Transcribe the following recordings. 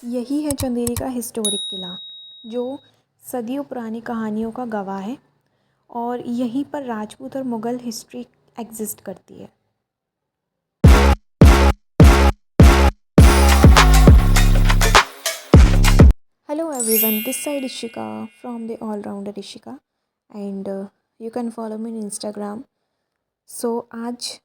यही है चंदेरी का हिस्टोरिक किला, जो सदियों पुरानी कहानियों का गवाह है और यहीं पर राजपूत और मुग़ल हिस्ट्री एग्जिस्ट करती है। Hello everyone, this side Ishika from the allrounder Ishika and you can follow me in Instagram. सो आज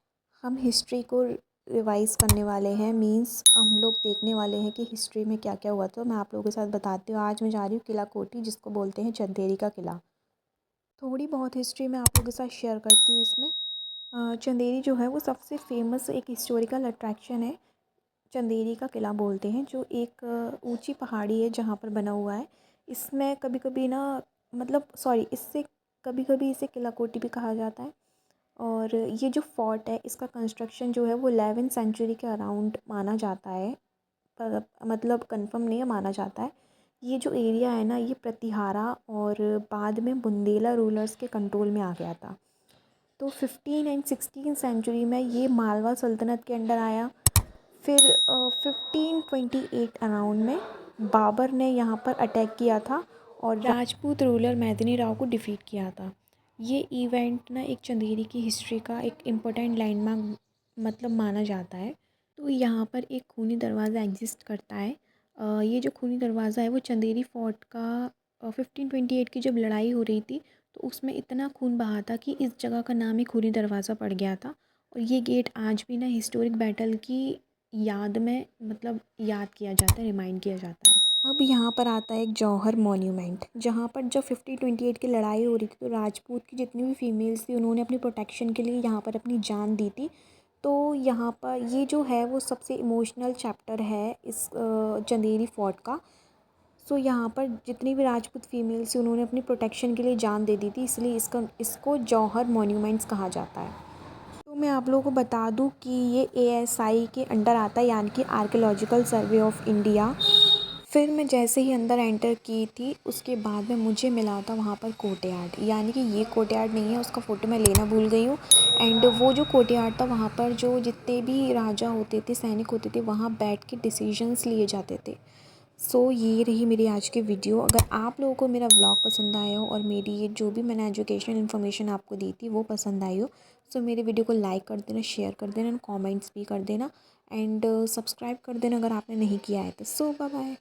हम हिस्ट्री को रिवाइज़ करने वाले हैं, मींस हम लोग देखने वाले हैं कि हिस्ट्री में क्या क्या हुआ। तो मैं आप लोगों के साथ बताती हूँ। आज मैं जा रही हूँ किला कोटी, जिसको बोलते हैं चंदेरी का किला। थोड़ी बहुत हिस्ट्री मैं आप लोगों के साथ शेयर करती हूँ इसमें। चंदेरी जो है वो सबसे फेमस एक हिस्टोरिकल अट्रैक्शन है। चंदेरी का किला बोलते हैं, जो एक ऊंची पहाड़ी है जहाँ पर बना हुआ है। इसमें कभी कभी ना मतलब सॉरी इससे कभी कभी इसे किला कोटी भी कहा जाता है। और ये जो फोर्ट है, इसका कंस्ट्रक्शन जो है वो 11वीं सेंचुरी के अराउंड माना जाता है, पर मतलब कंफर्म नहीं है, माना जाता है। ये जो एरिया है ना, ये प्रतिहारा और बाद में बुंदेला रूलर्स के कंट्रोल में आ गया था। तो 15 एंड 16 सेंचुरी में ये मालवा सल्तनत के अंडर आया। फिर 1528 अराउंड में बाबर ने यहाँ पर अटैक किया था और राजपूत रूलर मेदिनी राव को डिफीट किया था। ये इवेंट ना एक चंदेरी की हिस्ट्री का एक इम्पोर्टेंट लैंडमार्क मतलब माना जाता है। तो यहाँ पर एक खूनी दरवाज़ा एग्जिस्ट करता है। ये जो खूनी दरवाज़ा है वो चंदेरी फोर्ट का 1528 की जब लड़ाई हो रही थी तो उसमें इतना खून बहा था कि इस जगह का नाम ही खूनी दरवाज़ा पड़ गया था। और ये गेट आज भी ना हिस्टोरिक बैटल की याद में मतलब याद किया जाता है, रिमाइंड किया जाता है। अब यहाँ पर आता है एक जौहर मॉन्यूमेंट, जहाँ पर जब 1528 की लड़ाई हो रही थी तो राजपूत की जितनी भी फीमेल्स थी उन्होंने अपनी प्रोटेक्शन के लिए यहाँ पर अपनी जान दी थी। तो यहाँ पर ये जो है वो सबसे इमोशनल चैप्टर है इस चंदेरी फोर्ट का। सो यहाँ पर जितनी भी राजपूत फीमेल्स थी उन्होंने अपनी प्रोटेक्शन के लिए जान दे दी थी, इसलिए इसको जौहर मॉन्यूमेंट्स कहा जाता है। तो मैं आप लोगों को बता दूं कि ये ASI के अंडर आता है, यानी कि आर्कियोलॉजिकल सर्वे ऑफ इंडिया। फिर मैं जैसे ही अंदर एंटर की थी उसके बाद में मुझे मिला था वहाँ पर कोर्टयार्ड, यानी कि ये कोर्टयार्ड नहीं है, उसका फ़ोटो मैं लेना भूल गई हूँ। एंड वो जो कोर्टयार्ड था वहाँ पर जो जितने भी राजा होते थे, सैनिक होते थे, वहाँ बैठ के डिसीजंस लिए जाते थे। सो ये रही मेरी आज की वीडियो। अगर आप लोगों को मेरा व्लॉग पसंद आया हो और मेरी ये जो भी मैंने एजुकेशनल इन्फॉर्मेशन आपको दी थी वो पसंद आई हो, सो मेरे वीडियो को लाइक कर देना, शेयर कर देना, कमेंट्स भी कर देना एंड सब्सक्राइब कर देना अगर आपने नहीं किया है तो। सो बाय बाय।